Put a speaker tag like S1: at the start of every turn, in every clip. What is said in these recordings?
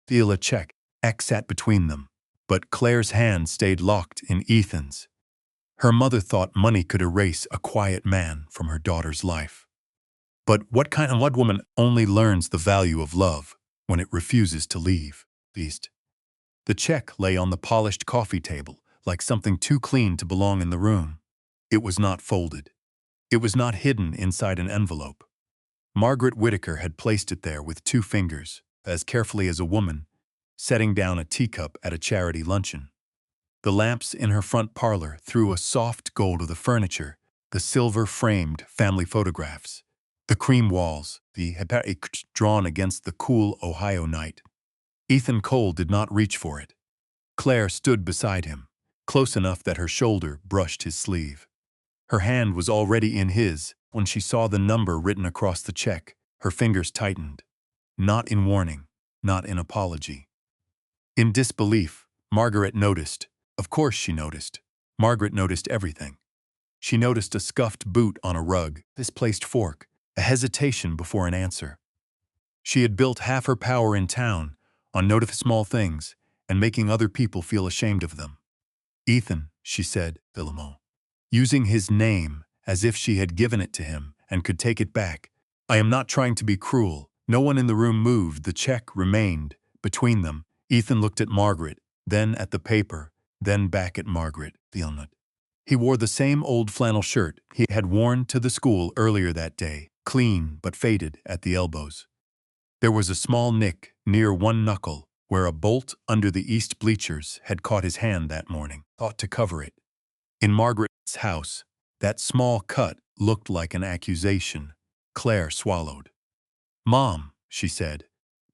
S1: Feel a check. X sat between them, but Claire's hand stayed locked in Ethan's. Her mother thought money could erase a quiet man from her daughter's life. But what woman only learns the value of love when it refuses to leave? Beast. The check lay on the polished coffee table like something too clean to belong in the room. It was not folded. It was not hidden inside an envelope. Margaret Whittaker had placed it there with 2 fingers, as carefully as a woman, setting down a teacup at a charity luncheon. The lamps in her front parlor threw a soft gold of the furniture, the silver-framed family photographs, the cream walls, the hyperics drawn against the cool Ohio night. Ethan Cole did not reach for it. Claire stood beside him, close enough that her shoulder brushed his sleeve. Her hand was already in his when she saw the number written across the check. Her fingers tightened. Not in warning, not in apology. In disbelief, Margaret noticed. Of course she noticed. Margaret noticed everything. She noticed a scuffed boot on a rug, misplaced fork, a hesitation before an answer. She had built half her power in town on noticing small things and making other people feel ashamed of them. Ethan, she said, Philemon, using his name as if she had given it to him and could take it back. I am not trying to be cruel. No one in the room moved. The check remained between them. Ethan looked at Margaret, then at the paper, then back at Margaret. He wore the same old flannel shirt he had worn to the school earlier that day, clean but faded at the elbows. There was a small nick near one knuckle where a bolt under the east bleachers had caught his hand that morning, thought to cover it. In Margaret's house, that small cut looked like an accusation. Claire swallowed. Mom, she said,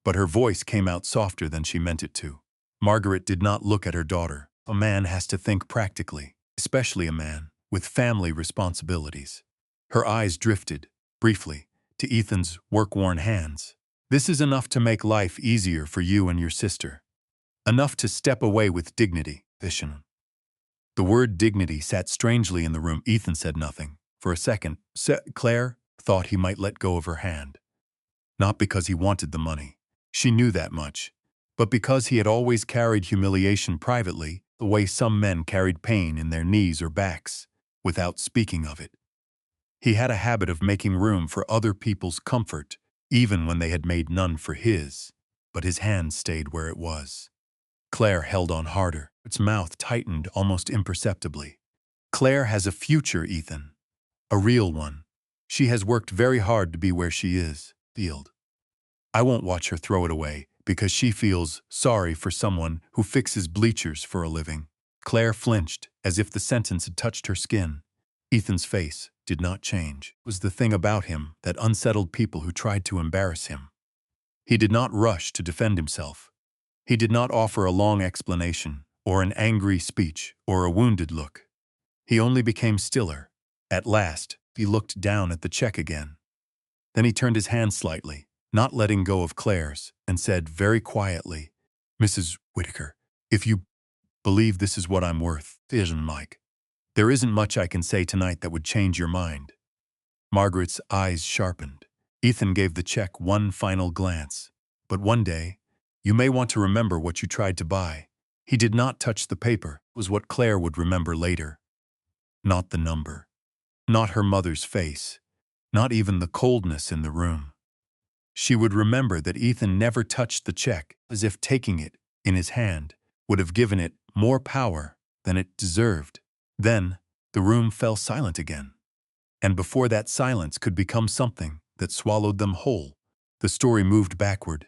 S1: but her voice came out softer than she meant it to. Margaret did not look at her daughter. A man has to think practically, especially a man with family responsibilities. Her eyes drifted, briefly, to Ethan's work-worn hands. This is enough to make life easier for you and your sister. Enough to step away with dignity, Vishen. The word dignity sat strangely in the room. Ethan said nothing. For a second, Claire thought he might let go of her hand. Not because he wanted the money. She knew that much. But because he had always carried humiliation privately, the way some men carried pain in their knees or backs, without speaking of it. He had a habit of making room for other people's comfort, even when they had made none for his, but his hand stayed where it was. Claire held on harder. Its mouth tightened almost imperceptibly. Claire has a future, Ethan. A real one. She has worked very hard to be where she is, Field. I won't watch her throw it away because she feels sorry for someone who fixes bleachers for a living. Claire flinched as if the sentence had touched her skin. Ethan's face did not change. It was the thing about him that unsettled people who tried to embarrass him. He did not rush to defend himself. He did not offer a long explanation, or an angry speech, or a wounded look. He only became stiller. At last, he looked down at the check again. Then he turned his hand slightly, not letting go of Claire's, and said very quietly, Mrs. Whittaker, if you believe this is what I'm worth, Mike, there isn't much I can say tonight that would change your mind. Margaret's eyes sharpened. Ethan gave the check one final glance. But one day, you may want to remember what you tried to buy. He did not touch the paper. It was what Claire would remember later. Not the number. Not her mother's face. Not even the coldness in the room. She would remember that Ethan never touched the check, as if taking it in his hand would have given it more power than it deserved. Then, the room fell silent again. And before that silence could become something that swallowed them whole, the story moved backward,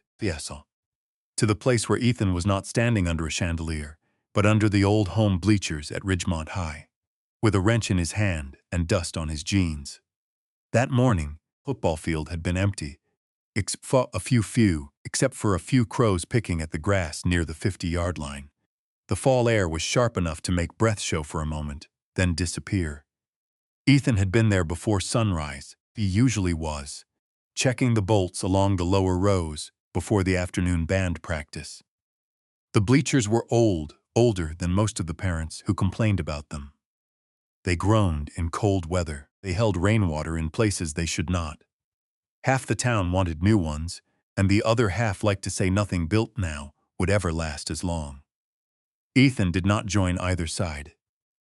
S1: to the place where Ethan was not standing under a chandelier, but under the old home bleachers at Ridgemont High, with a wrench in his hand and dust on his jeans. That morning, the football field had been empty, except for a few crows picking at the grass near the 50-yard line. The fall air was sharp enough to make breath show for a moment, then disappear. Ethan had been there before sunrise. He usually was, checking the bolts along the lower rows before the afternoon band practice. The bleachers were older than most of the parents who complained about them. They groaned in cold weather. They held rainwater in places they should not. Half the town wanted new ones, and the other half liked to say nothing built now would ever last as long. Ethan did not join either side.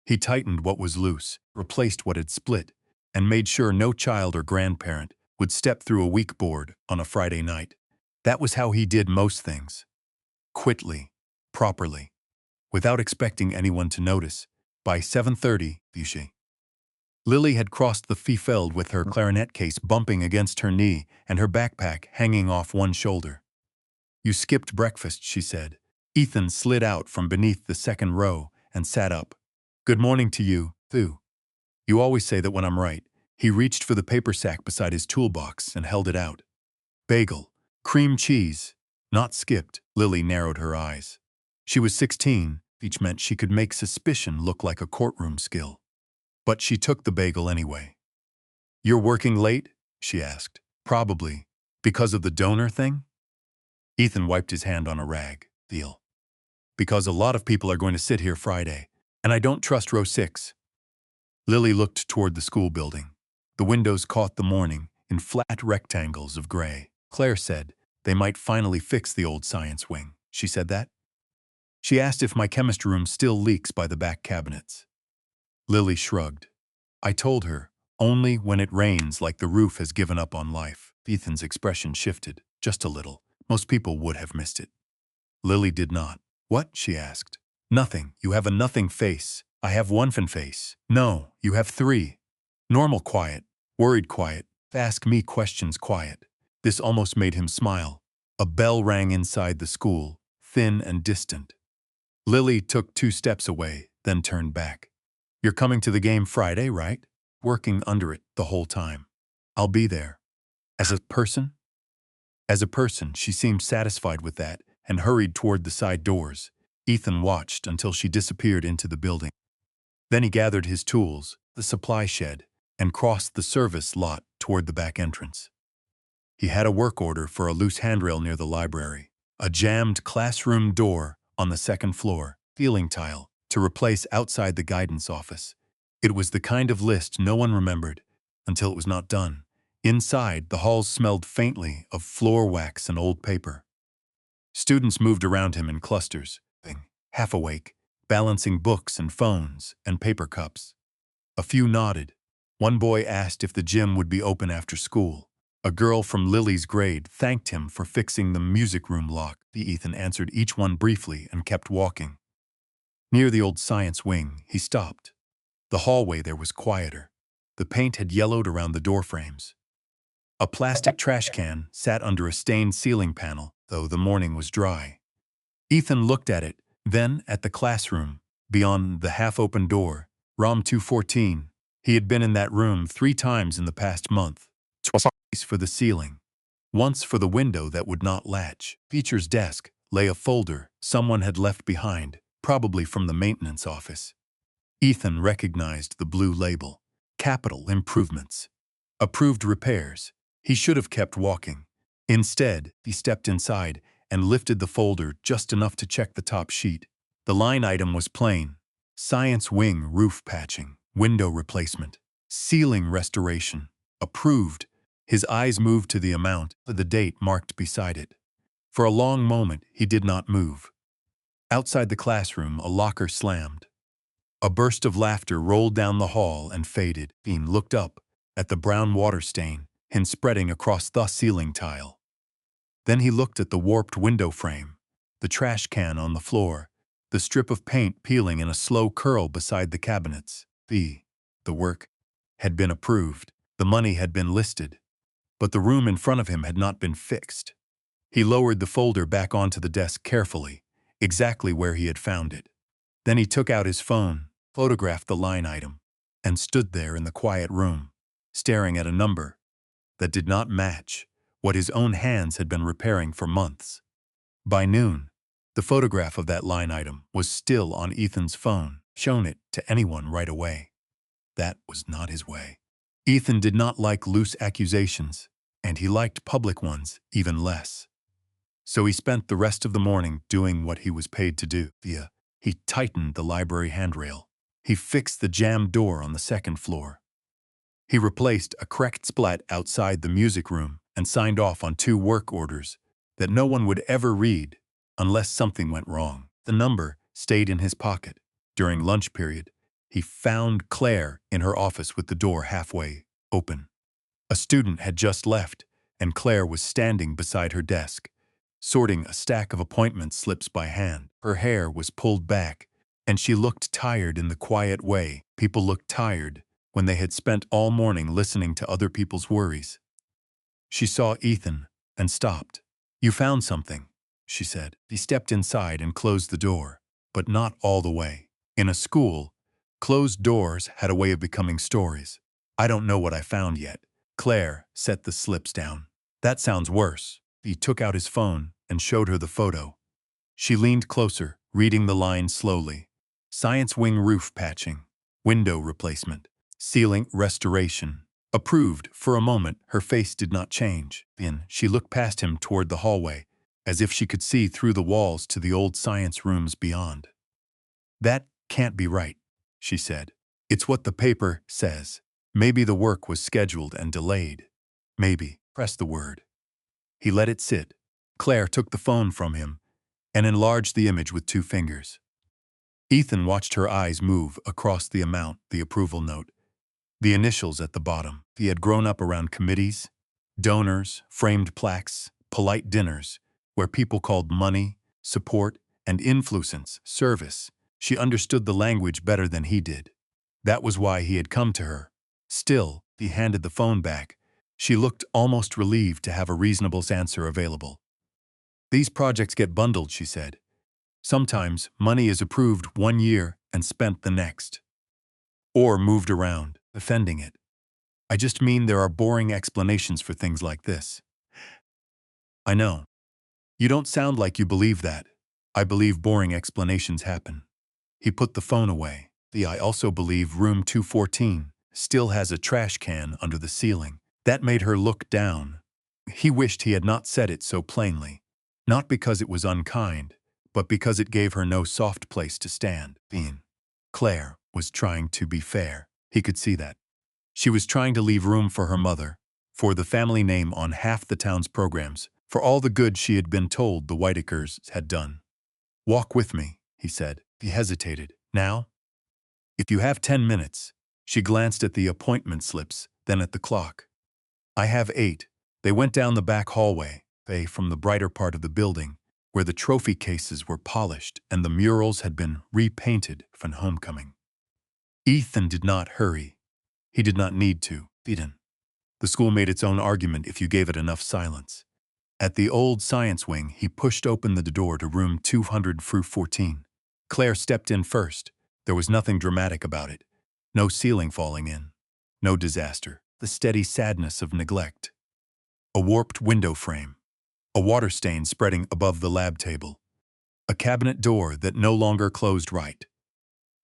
S1: He tightened what was loose, replaced what had split, and made sure no child or grandparent would step through a weak board on a Friday night. That was how he did most things. Quickly, properly, without expecting anyone to notice. By 7:30, Lily had crossed the field with her clarinet case bumping against her knee and her backpack hanging off one shoulder. "You skipped breakfast," she said. Ethan slid out from beneath the second row and sat up. "Good morning to you, too. You always say that when I'm right." He reached for the paper sack beside his toolbox and held it out. "Bagel, cream cheese, not skipped." Lily narrowed her eyes. She was 16, which meant she could make suspicion look like a courtroom skill. But she took the bagel anyway. "You're working late?" she asked. "Probably. Because of the donor thing?" Ethan wiped his hand on a rag. "Deal. Because a lot of people are going to sit here Friday, and I don't trust row 6. Lily looked toward the school building. The windows caught the morning in flat rectangles of gray. Claire said they might finally fix the old science wing. She said that? She asked if my chemistry room still leaks by the back cabinets. Lily shrugged. "I told her, only when it rains like the roof has given up on life." Ethan's expression shifted, just a little. Most people would have missed it. Lily did not. "What?" she asked. "Nothing. You have a nothing face. I have one fin face." "No, you have 3. Normal quiet, worried quiet, ask me questions quiet." This almost made him smile. A bell rang inside the school, thin and distant. Lily took 2 steps away, then turned back. "You're coming to the game Friday, right?" Working under it the whole time. "I'll be there." "As a person?" As a person, she seemed satisfied with that and hurried toward the side doors. Ethan watched until she disappeared into the building. Then he gathered his tools, the supply shed, and crossed the service lot toward the back entrance. He had a work order for a loose handrail near the library, a jammed classroom door on the second floor, ceiling tile, to replace outside the guidance office. It was the kind of list no one remembered until it was not done. Inside, the halls smelled faintly of floor wax and old paper. Students moved around him in clusters, half awake, balancing books and phones and paper cups. A few nodded. One boy asked if the gym would be open after school. A girl from Lily's grade thanked him for fixing the music room lock. Ethan answered each one briefly and kept walking. Near the old science wing, he stopped. The hallway there was quieter. The paint had yellowed around the door frames. A plastic trash can sat under a stained ceiling panel, though the morning was dry. Ethan looked at it, then at the classroom, beyond the half-open door, Room 214. He had been in that room 3 times in the past month. Twice for the ceiling. Once for the window that would not latch. Teacher's desk lay a folder someone had left behind, probably from the maintenance office. Ethan recognized the blue label. Capital Improvements. Approved repairs. He should have kept walking. Instead, he stepped inside and lifted the folder just enough to check the top sheet. The line item was plain. Science wing roof patching, window replacement, ceiling restoration. Approved. His eyes moved to the amount, the date marked beside it. For a long moment, he did not move. Outside the classroom, a locker slammed. A burst of laughter rolled down the hall and faded. Dean looked up at the brown water stain spreading across the ceiling tile. Then he looked at the warped window frame, the trash can on the floor, the strip of paint peeling in a slow curl beside the cabinets. The work had been approved. The money had been listed. But the room in front of him had not been fixed. He lowered the folder back onto the desk carefully, exactly where he had found it. Then he took out his phone, photographed the line item, and stood there in the quiet room, staring at a number that did not match what his own hands had been repairing for months. By noon, the photograph of that line item was still on Ethan's phone, shown it to anyone right away. That was not his way. Ethan did not like loose accusations, and he liked public ones even less. So he spent the rest of the morning doing what he was paid to do. He tightened the library handrail. He fixed the jammed door on the second floor. He replaced a cracked splat outside the music room and signed off on 2 work orders that no one would ever read unless something went wrong. The number stayed in his pocket. During lunch period, he found Claire in her office with the door halfway open. A student had just left, and Claire was standing beside her desk, sorting a stack of appointment slips by hand. Her hair was pulled back, and she looked tired in the quiet way people looked tired when they had spent all morning listening to other people's worries. She saw Ethan and stopped. "You found something," she said. He stepped inside and closed the door, but not all the way. In a school, closed doors had a way of becoming stories. "I don't know what I found yet." Claire set the slips down. "That sounds worse." He took out his phone and showed her the photo. She leaned closer, reading the lines slowly. Science wing roof patching, window replacement, ceiling restoration. Approved. For a moment, her face did not change. Then she looked past him toward the hallway, as if she could see through the walls to the old science rooms beyond. "That can't be right," she said. "It's what the paper says. Maybe the work was scheduled and delayed. Maybe." Press the word. He let it sit. Claire took the phone from him and enlarged the image with 2 fingers. Ethan watched her eyes move across the amount, the approval note, the initials at the bottom. He had grown up around committees, donors, framed plaques, polite dinners, where people called money, support, and influence service. She understood the language better than he did. That was why he had come to her. Still, he handed the phone back. She looked almost relieved to have a reasonable answer available. "These projects get bundled," she said. "Sometimes money is approved one year and spent the next. Or moved around, defending it. I just mean there are boring explanations for things like this." "I know. You don't sound like you believe that." "I believe boring explanations happen." He put the phone away. "I also believe room 214 still has a trash can under the ceiling." That made her look down. He wished he had not said it so plainly. Not because it was unkind, but because it gave her no soft place to stand. Claire was trying to be fair. He could see that. She was trying to leave room for her mother, for the family name on half the town's programs, for all the good she had been told the Whitakers had done. "Walk with me," he said. He hesitated. "Now?" "If you have 10 minutes." She glanced at the appointment slips, then at the clock. "I have 8. They went down the back hallway, from the brighter part of the building, where the trophy cases were polished and the murals had been repainted from homecoming. Ethan did not hurry. He did not need to. The school made its own argument if you gave it enough silence. At the old science wing, he pushed open the door to room 214. Claire stepped in first. There was nothing dramatic about it. No ceiling falling in. No disaster. The steady sadness of neglect. A warped window frame. A water stain spreading above the lab table. A cabinet door that no longer closed right.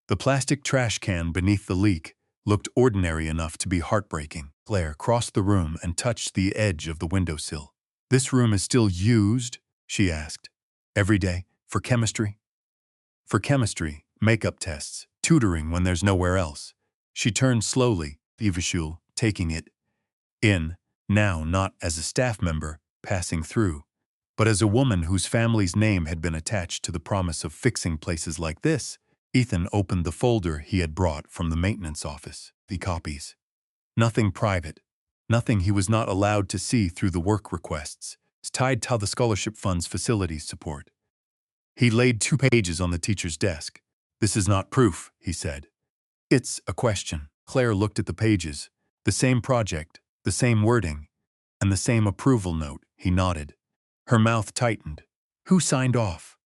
S1: The plastic trash can beneath the leak looked ordinary enough to be heartbreaking. Claire crossed the room and touched the edge of the windowsill. "This room is still used?" she asked. "Every day? For chemistry?" "For chemistry, makeup tests, tutoring when there's nowhere else." She turned slowly, Vivishul, taking it in, now not as a staff member passing through, but as a woman whose family's name had been attached to the promise of fixing places like this. Ethan opened the folder he had brought from the maintenance office. The copies. Nothing private. Nothing he was not allowed to see through the work requests. It's tied to how the scholarship fund's facilities support. He laid 2 pages on the teacher's desk. "This is not proof," he said. "It's a question." Claire looked at the pages. The same project, the same wording, and the same approval note. He nodded. Her mouth tightened. "Who signed off?"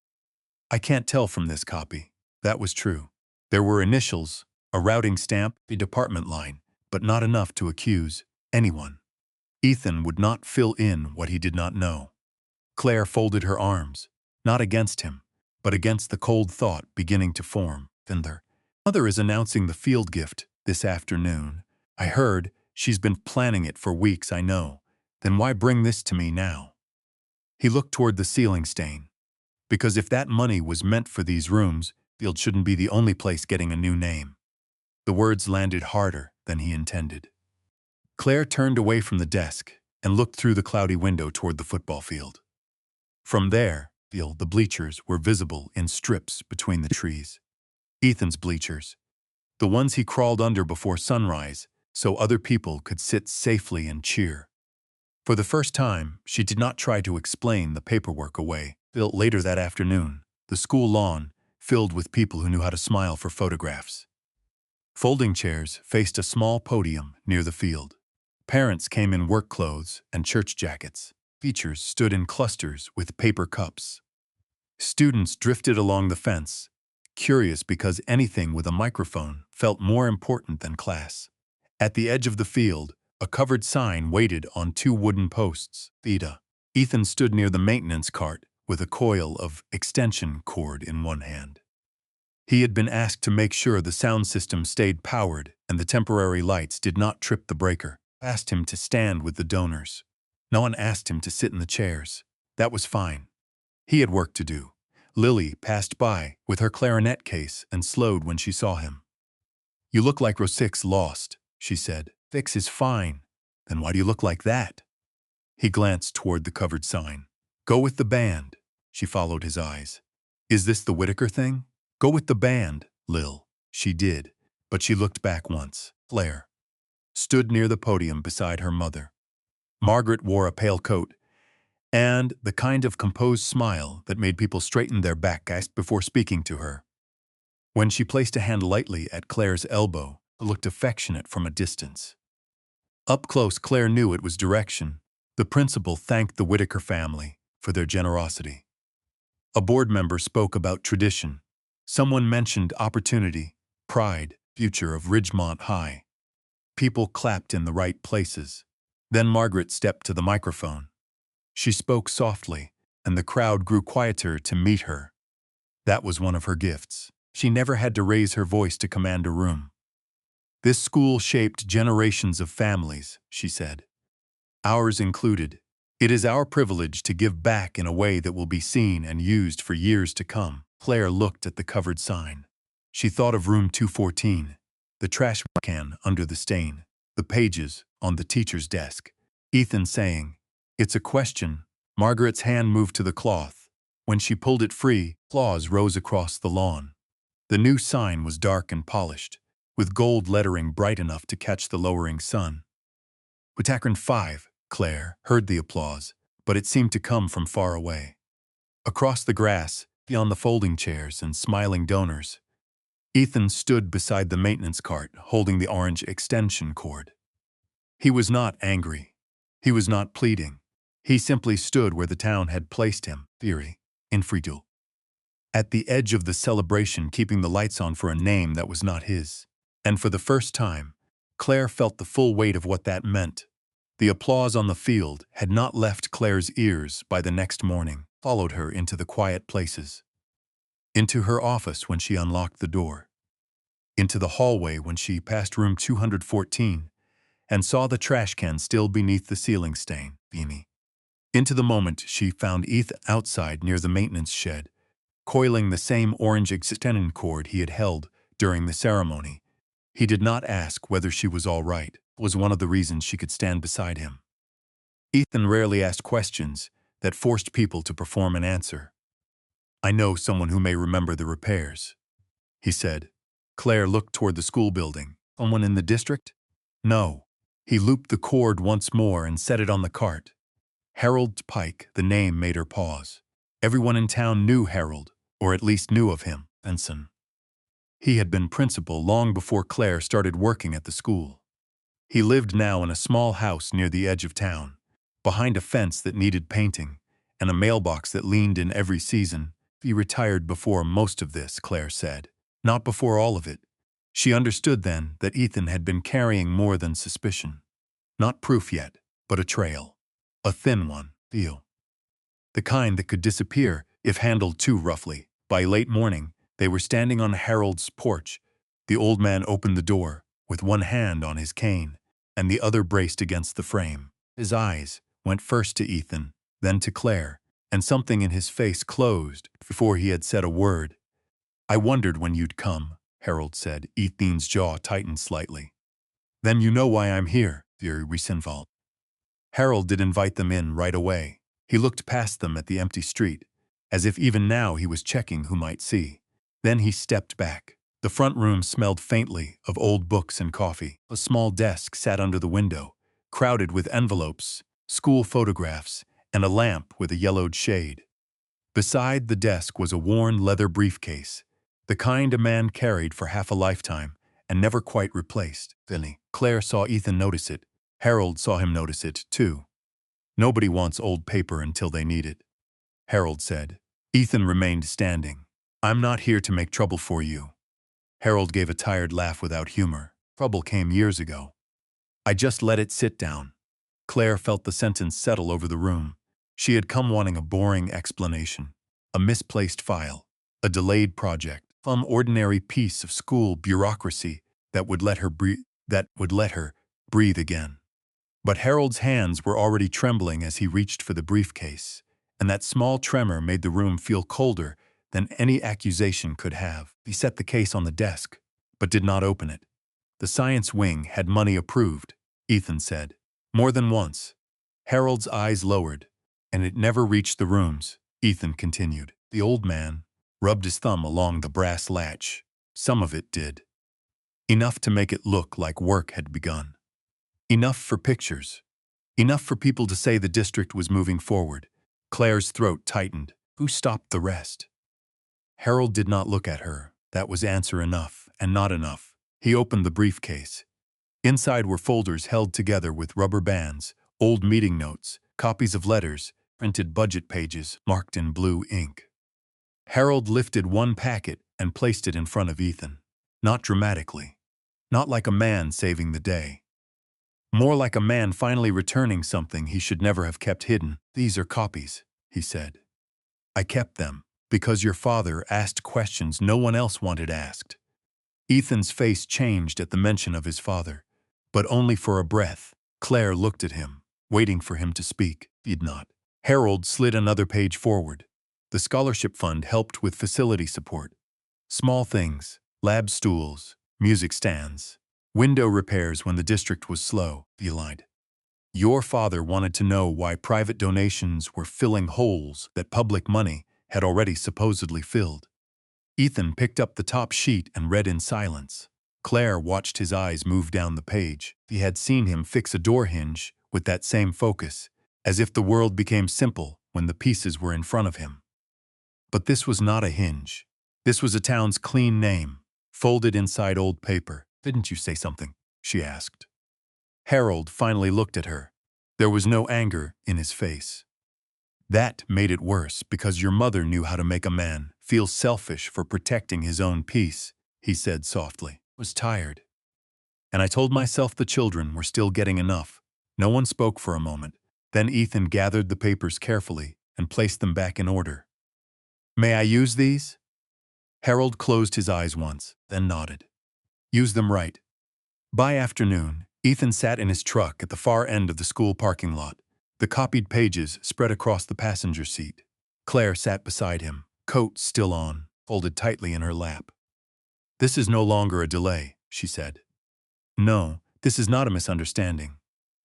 S1: "I can't tell from this copy." That was true. There were initials, a routing stamp, a department line, but not enough to accuse anyone. Ethan would not fill in what he did not know. Claire folded her arms, not against him, but against the cold thought beginning to form. "Mother is announcing the field gift this afternoon. I heard she's been planning it for weeks, I know. Then why bring this to me now?" He looked toward the ceiling stain. Because if that money was meant for these rooms, Field shouldn't be the only place getting a new name. The words landed harder than he intended. Claire turned away from the desk and looked through the cloudy window toward the football field. From there, the bleachers were visible in strips between the trees. Ethan's bleachers, the ones he crawled under before sunrise, so other people could sit safely and cheer. For the first time, she did not try to explain the paperwork away. Later that afternoon, the school lawn, filled with people who knew how to smile for photographs. Folding chairs faced a small podium near the field. Parents came in work clothes and church jackets. Teachers stood in clusters with paper cups. Students drifted along the fence, curious because anything with a microphone felt more important than class. At the edge of the field, a covered sign waited on two wooden posts. Ethan stood near the maintenance cart with a coil of extension cord in one hand. He had been asked to make sure the sound system stayed powered and the temporary lights did not trip the breaker. Asked him to stand with the donors. No one asked him to sit in the chairs. That was fine. He had work to do. Lily passed by with her clarinet case and slowed when she saw him. "You look like row 6 lost," she said. "6 is fine. Then why do you look like that?" He glanced toward the covered sign. "Go with the band." She followed his eyes. "Is this the Whitaker thing?" "Go with the band, Lil." She did, but she looked back once. Claire stood near the podium beside her mother. Margaret wore a pale coat and the kind of composed smile that made people straighten their backs before speaking to her. When she placed a hand lightly at Claire's elbow, it looked affectionate from a distance. Up close, Claire knew it was direction. The principal thanked the Whitaker family for their generosity. A board member spoke about tradition. Someone mentioned opportunity, pride, future of Ridgemont High. People clapped in the right places. Then Margaret stepped to the microphone. She spoke softly, and the crowd grew quieter to meet her. That was one of her gifts. She never had to raise her voice to command a room. "This school shaped generations of families," she said. "Ours included. It is our privilege to give back in a way that will be seen and used for years to come." Claire looked at the covered sign. She thought of room 214, the trash can under the stain, the pages on the teacher's desk. Ethan saying, "It's a question." Margaret's hand moved to the cloth. When she pulled it free, claws rose across the lawn. The new sign was dark and polished, with gold lettering bright enough to catch the lowering sun. "Whitaker 5, Claire heard the applause, but it seemed to come from far away. Across the grass, beyond the folding chairs and smiling donors, Ethan stood beside the maintenance cart, holding the orange extension cord. He was not angry. He was not pleading. He simply stood where the town had placed him, infidel, at the edge of the celebration, keeping the lights on for a name that was not his. And for the first time, Claire felt the full weight of what that meant. The applause on the field had not left Claire's ears by the next morning, followed her into the quiet places. Into her office when she unlocked the door. Into the hallway when she passed room 214 and saw the trash can still beneath the ceiling stain. Into the moment she found Ethan outside near the maintenance shed, coiling the same orange extension cord he had held during the ceremony. He did not ask whether she was all right. It was one of the reasons she could stand beside him. Ethan rarely asked questions that forced people to perform an answer. "I know someone who may remember the repairs," he said. Claire looked toward the school building. "Someone in the district?" "No." He looped the cord once more and set it on the cart. Harold Pike, the name made her pause. Everyone in town knew Harold, or at least knew of him, Benson. He had been principal long before Claire started working at the school. He lived now in a small house near the edge of town, behind a fence that needed painting, and a mailbox that leaned in every season. He retired before most of this, Claire said. Not before all of it. She understood then that Ethan had been carrying more than suspicion. Not proof yet, but a trail. A thin one, the kind that could disappear if handled too roughly. By late morning, they were standing on Harold's porch. The old man opened the door, with one hand on his cane, and the other braced against the frame. His eyes went first to Ethan, then to Claire, and something in his face closed before he had said a word. "I wondered when you'd come," Harold said. Ethan's jaw tightened slightly. "Then you know why I'm here, dear Risenwald." Harold did invite them in right away. He looked past them at the empty street, as if even now he was checking who might see. Then he stepped back. The front room smelled faintly of old books and coffee. A small desk sat under the window, crowded with envelopes, school photographs, and a lamp with a yellowed shade. Beside the desk was a worn leather briefcase, the kind a man carried for half a lifetime and never quite replaced. Claire saw Ethan notice it. Harold saw him notice it, too. Nobody wants old paper until they need it, Harold said. Ethan remained standing. I'm not here to make trouble for you. Harold gave a tired laugh without humor. Trouble came years ago. I just let it sit down. Claire felt the sentence settle over the room. She had come wanting a boring explanation, a misplaced file, a delayed project, some ordinary piece of school bureaucracy that would let her breathe again. But Harold's hands were already trembling as he reached for the briefcase, and that small tremor made the room feel colder than any accusation could have. He set the case on the desk, but did not open it. The science wing had money approved, Ethan said. More than once. Harold's eyes lowered, and it never reached the rooms, Ethan continued. The old man rubbed his thumb along the brass latch. Some of it did. Enough to make it look like work had begun. Enough for pictures. Enough for people to say the district was moving forward. Claire's throat tightened. Who stopped the rest? Harold did not look at her. That was answer enough, and not enough. He opened the briefcase. Inside were folders held together with rubber bands, old meeting notes, copies of letters, printed budget pages marked in blue ink. Harold lifted one packet and placed it in front of Ethan. Not dramatically. Not like a man saving the day. More like a man finally returning something he should never have kept hidden. These are copies, he said. I kept them because your father asked questions no one else wanted asked. Ethan's face changed at the mention of his father, but only for a breath. Claire looked at him, waiting for him to speak. He did not. Harold slid another page forward. The scholarship fund helped with facility support. Small things, lab stools, music stands, window repairs when the district was slow, he lied. Your father wanted to know why private donations were filling holes that public money had already supposedly filled. Ethan picked up the top sheet and read in silence. Claire watched his eyes move down the page. He had seen him fix a door hinge with that same focus, as if the world became simple when the pieces were in front of him. But this was not a hinge. This was a town's clean name, folded inside old paper. Didn't you say something? She asked. Harold finally looked at her. There was no anger in his face. That made it worse because your mother knew how to make a man feel selfish for protecting his own peace, he said softly. I was tired. And I told myself the children were still getting enough. No one spoke for a moment. Then Ethan gathered the papers carefully and placed them back in order. May I use these? Harold closed his eyes once, then nodded. Use them right. By afternoon, Ethan sat in his truck at the far end of the school parking lot. The copied pages spread across the passenger seat. Claire sat beside him, coat still on, folded tightly in her lap. This is no longer a delay, she said. No, this is not a misunderstanding.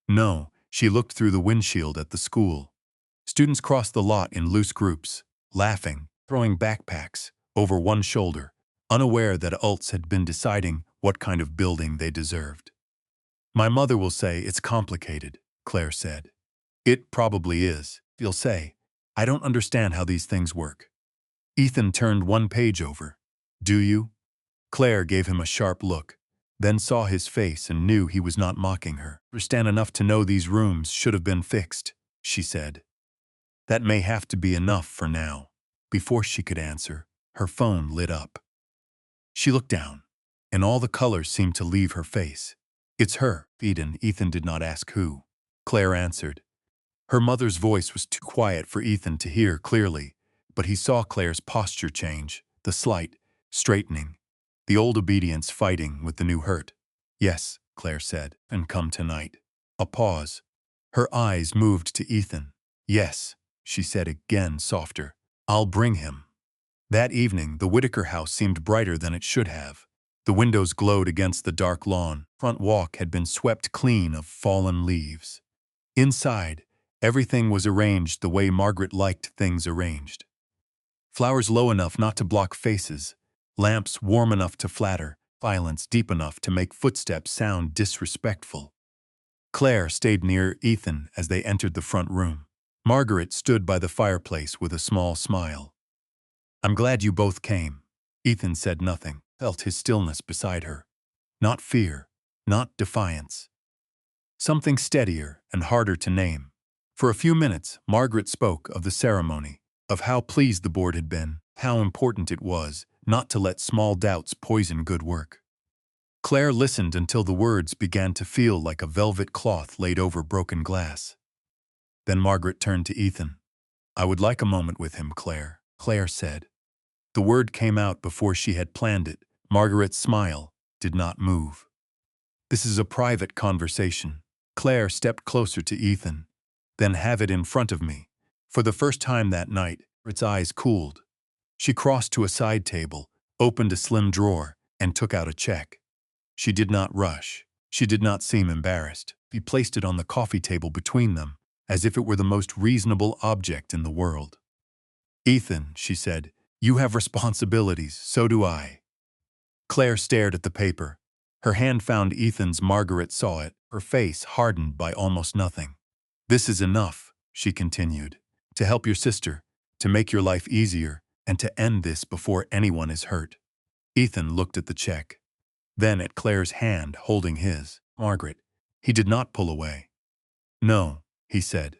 S1: No, she looked through the windshield at the school. Students crossed the lot in loose groups, laughing, throwing backpacks over one shoulder, unaware that adults had been deciding what kind of building they deserved. My mother will say it's complicated, Claire said. It probably is. You'll say, I don't understand how these things work. Ethan turned one page over. Do you? Claire gave him a sharp look, then saw his face and knew he was not mocking her. Understand enough to know these rooms should have been fixed, she said. That may have to be enough for now. Before she could answer, her phone lit up. She looked down, and all the colors seemed to leave her face. It's her, Ethan did not ask who. Claire answered. Her mother's voice was too quiet for Ethan to hear clearly, but he saw Claire's posture change, the slight straightening, the old obedience fighting with the new hurt. Yes, Claire said, and come tonight. A pause. Her eyes moved to Ethan. Yes, she said again, softer. I'll bring him. That evening, the Whitaker house seemed brighter than it should have. The windows glowed against the dark lawn. Front walk had been swept clean of fallen leaves. Inside, Everything was arranged the way Margaret liked things arranged. Flowers low enough not to block faces, lamps warm enough to flatter, violence deep enough to make footsteps sound disrespectful. Claire stayed near Ethan as they entered the front room. Margaret stood by the fireplace with a small smile. "I'm glad you both came." Ethan said nothing, felt his stillness beside her. Not fear, not defiance. Something steadier and harder to name. For a few minutes, Margaret spoke of the ceremony, of how pleased the board had been, how important it was not to let small doubts poison good work. Claire listened until the words began to feel like a velvet cloth laid over broken glass. Then Margaret turned to Ethan. "I would like a moment with him, Claire," Claire said. The word came out before she had planned it. Margaret's smile did not move. "This is a private conversation." Claire stepped closer to Ethan. "Then have it in front of me." For the first time that night, Margaret's eyes cooled. She crossed to a side table, opened a slim drawer, and took out a check. She did not rush. She did not seem embarrassed. She placed it on the coffee table between them, as if it were the most reasonable object in the world. "Ethan," she said, "you have responsibilities, so do I." Claire stared at the paper. Her hand found Ethan's. Margaret saw it, her face hardened by almost nothing. "This is enough," she continued, "to help your sister, to make your life easier, and to end this before anyone is hurt." Ethan looked at the check, then at Claire's hand holding his. "Margaret." He did not pull away. "No," he said.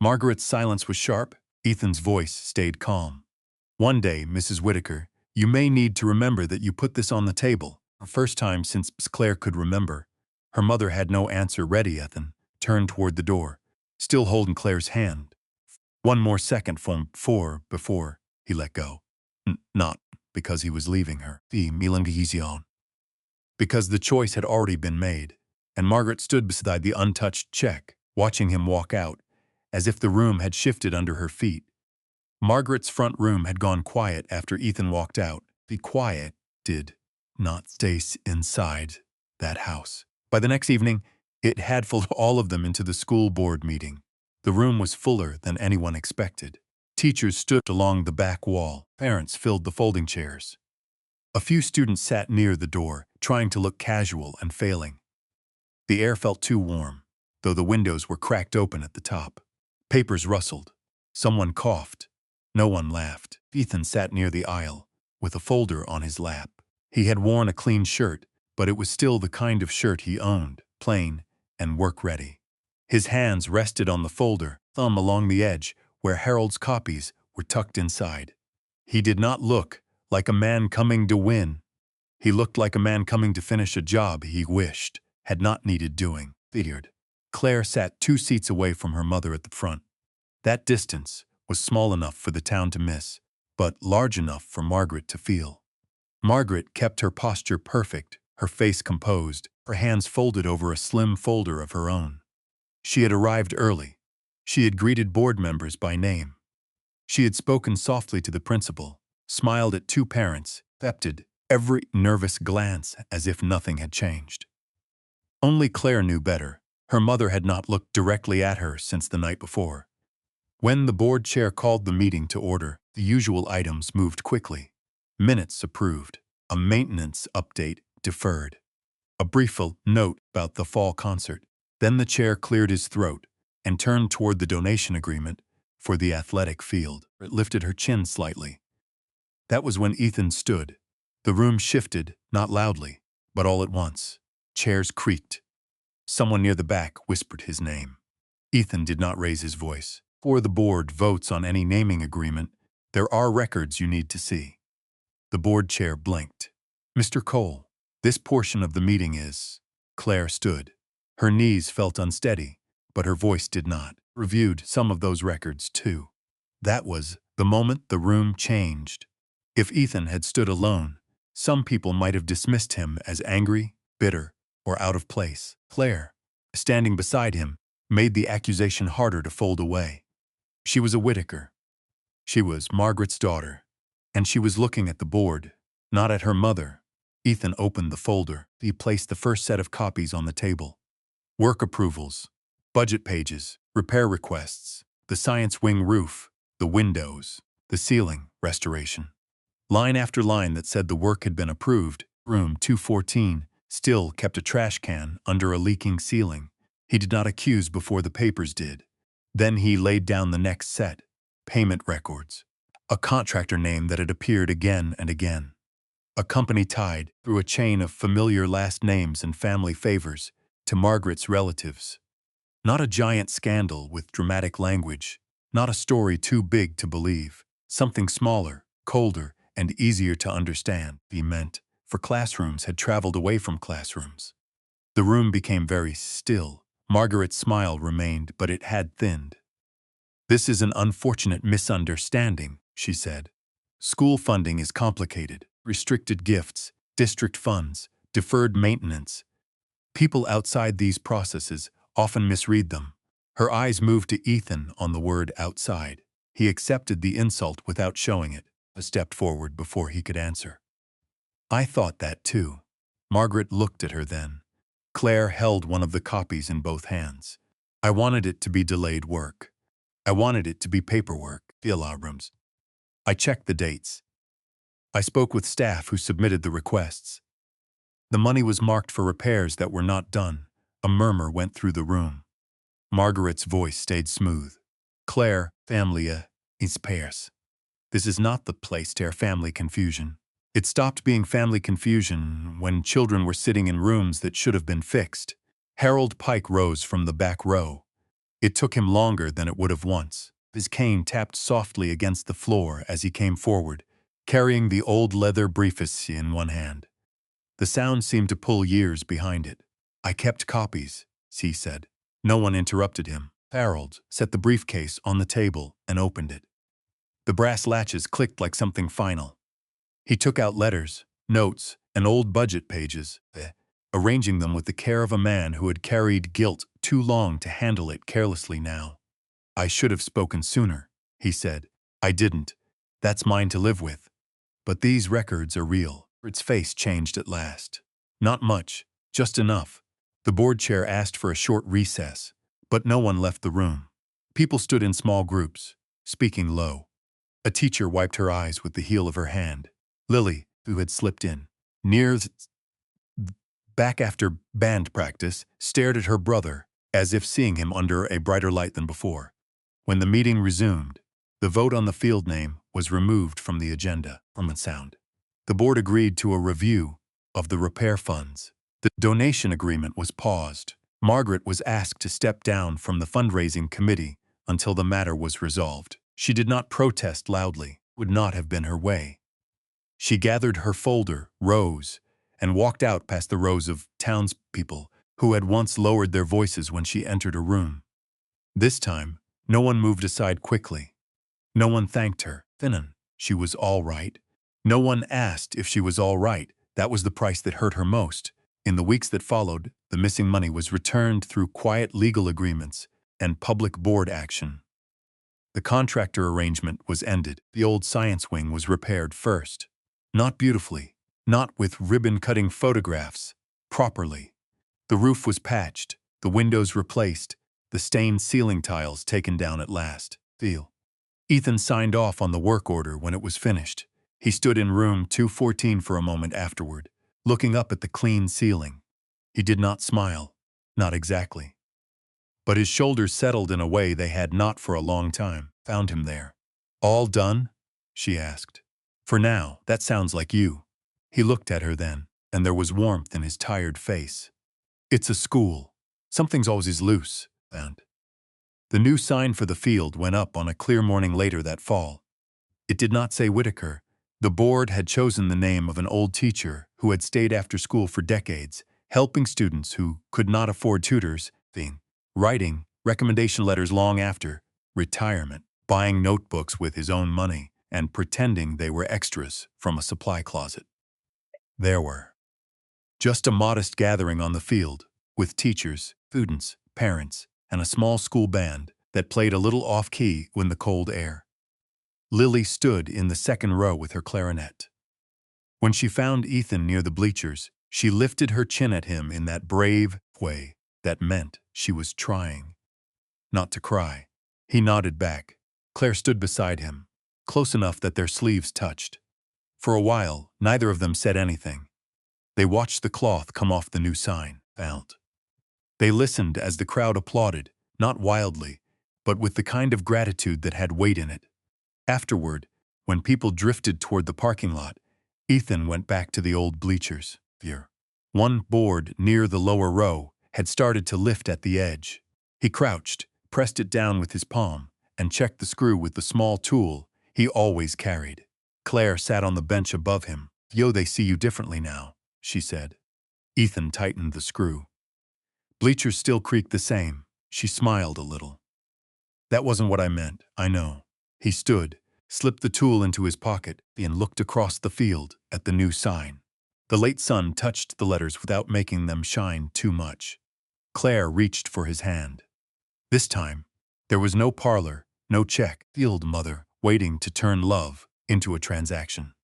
S1: Margaret's silence was sharp. Ethan's voice stayed calm. "One day, Mrs. Whitaker, you may need to remember that you put this on the table." The first time since Claire could remember. Her mother had no answer ready. Ethan turned toward the door, still holding Claire's hand. One more second before he let go. Not because he was leaving her. Because the choice had already been made, and Margaret stood beside the untouched check, watching him walk out, as if the room had shifted under her feet. Margaret's front room had gone quiet after Ethan walked out. The quiet did not stay inside that house. By the next evening, it had followed all of them into the school board meeting. The room was fuller than anyone expected. Teachers stood along the back wall. Parents filled the folding chairs. A few students sat near the door, trying to look casual and failing. The air felt too warm, though the windows were cracked open at the top. Papers rustled. Someone coughed. No one laughed. Ethan sat near the aisle, with a folder on his lap. He had worn a clean shirt, but it was still the kind of shirt he owned, plain and work-ready. His hands rested on the folder, thumb along the edge, where Harold's copies were tucked inside. He did not look like a man coming to win. He looked like a man coming to finish a job he wished had not needed doing. Claire sat 2 seats away from her mother at the front. That distance was small enough for the town to miss, but large enough for Margaret to feel. Margaret kept her posture perfect, her face composed, her hands folded over a slim folder of her own. She had arrived early. She had greeted board members by name. She had spoken softly to the principal, smiled at 2 parents, accepted every nervous glance as if nothing had changed. Only Claire knew better. Her mother had not looked directly at her since the night before. When the board chair called the meeting to order, the usual items moved quickly. Minutes approved, a maintenance update deferred, a brief note about the fall concert. Then the chair cleared his throat and turned toward the donation agreement for the athletic field. It lifted her chin slightly. That was when Ethan stood. The room shifted, not loudly, but all at once. Chairs creaked. Someone near the back whispered his name. Ethan did not raise his voice. Before the board votes on any naming agreement, there are records you need to see. The board chair blinked. "Mr. Cole, this portion of the meeting is..." Claire stood. Her knees felt unsteady, but her voice did not. Reviewed some of those records, too. That was the moment the room changed. If Ethan had stood alone, some people might have dismissed him as angry, bitter, or out of place. Claire, standing beside him, made the accusation harder to fold away. She was a Whitaker. She was Margaret's daughter, and she was looking at the board, not at her mother. Ethan opened the folder. He placed the first set of copies on the table. Work approvals. Budget pages, repair requests, the science wing roof, the windows, the ceiling, restoration. Line after line that said the work had been approved. Room 214 still kept a trash can under a leaking ceiling. He did not accuse before the papers did. Then he laid down the next set. Payment records. A contractor name that had appeared again and again. A company tied through a chain of familiar last names and family favors to Margaret's relatives. Not a giant scandal with dramatic language. Not a story too big to believe. Something smaller, colder, and easier to understand, he meant, for classrooms had traveled away from classrooms. The room became very still. Margaret's smile remained, but it had thinned. "This is an unfortunate misunderstanding," she said. "School funding is complicated. Restricted gifts, district funds, deferred maintenance. People outside these processes often misread them." Her eyes moved to Ethan on the word outside. He accepted the insult without showing it, a step forward before he could answer. "I thought that too." Margaret looked at her then. Claire held one of the copies in both hands. "I wanted it to be delayed work. I wanted it to be paperwork, the alarms. I checked the dates. I spoke with staff who submitted the requests. The money was marked for repairs that were not done." A murmur went through the room. Margaret's voice stayed smooth. "Claire, family is pairs. This is not the place to family confusion. It stopped being family confusion when children were sitting in rooms that should have been fixed." Harold Pike rose from the back row. It took him longer than it would have once. His cane tapped softly against the floor as he came forward, carrying the old leather briefcase in one hand. The sound seemed to pull years behind it. "I kept copies," he said. No one interrupted him. Harold set the briefcase on the table and opened it. The brass latches clicked like something final. He took out letters, notes, and old budget pages, arranging them with the care of a man who had carried guilt too long to handle it carelessly now. "I should have spoken sooner," he said. "I didn't. That's mine to live with. But these records are real." Its face changed at last. "Not much, just enough." The board chair asked for a short recess, but no one left the room. People stood in small groups, speaking low. A teacher wiped her eyes with the heel of her hand. Lily, who had slipped in, near back after band practice, stared at her brother, as if seeing him under a brighter light than before. When the meeting resumed, the vote on the field name was removed from the agenda. From a sound. The board agreed to a review of the repair funds. The donation agreement was paused. Margaret was asked to step down from the fundraising committee until the matter was resolved. She did not protest loudly. Would not have been her way. She gathered her folder, rose, and walked out past the rows of townspeople who had once lowered their voices when she entered a room. This time, no one moved aside quickly. No one thanked her. Finnan, she was all right. No one asked if she was all right. That was the price that hurt her most. In the weeks that followed, the missing money was returned through quiet legal agreements and public board action. The contractor arrangement was ended. The old science wing was repaired first. Not beautifully, not with ribbon-cutting photographs, properly. The roof was patched, the windows replaced, the stained ceiling tiles taken down at last. Ethan signed off on the work order when it was finished. He stood in room 214 for a moment afterward, looking up at the clean ceiling. He did not smile, not exactly. But his shoulders settled in a way they had not for a long time. Found him there. "All done?" she asked. "For now, that sounds like you." He looked at her then, and there was warmth in his tired face. "It's a school. Something's always loose, and..." The new sign for the field went up on a clear morning later that fall. It did not say Whitaker. The board had chosen the name of an old teacher who had stayed after school for decades, helping students who could not afford tutors, writing recommendation letters long after retirement, buying notebooks with his own money, and pretending they were extras from a supply closet. There were just a modest gathering on the field, with teachers, students, parents, and a small school band that played a little off-key in the cold air. Lily stood in the second row with her clarinet. When she found Ethan near the bleachers, she lifted her chin at him in that brave way that meant she was trying. not to cry. He nodded back. Claire stood beside him, close enough that their sleeves touched. For a while, neither of them said anything. They watched the cloth come off the new sign, Heartfelt. They listened as the crowd applauded, not wildly, but with the kind of gratitude that had weight in it. Afterward, when people drifted toward the parking lot, Ethan went back to the old bleachers. One board near the lower row had started to lift at the edge. He crouched, pressed it down with his palm, and checked the screw with the small tool he always carried. Claire sat on the bench above him. They see you differently now, she said. Ethan tightened the screw. Bleachers still creaked the same. She smiled a little. That wasn't what I meant, I know. He stood, slipped the tool into his pocket, and looked across the field at the new sign. The late sun touched the letters without making them shine too much. Claire reached for his hand. This time, there was no parlor, no check, field mother, waiting to turn love into a transaction.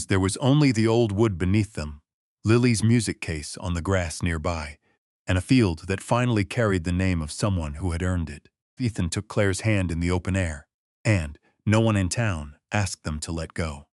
S1: There was only the old wood beneath them, Lily's music case on the grass nearby, and a field that finally carried the name of someone who had earned it. Ethan took Claire's hand in the open air, and no one in town asked them to let go.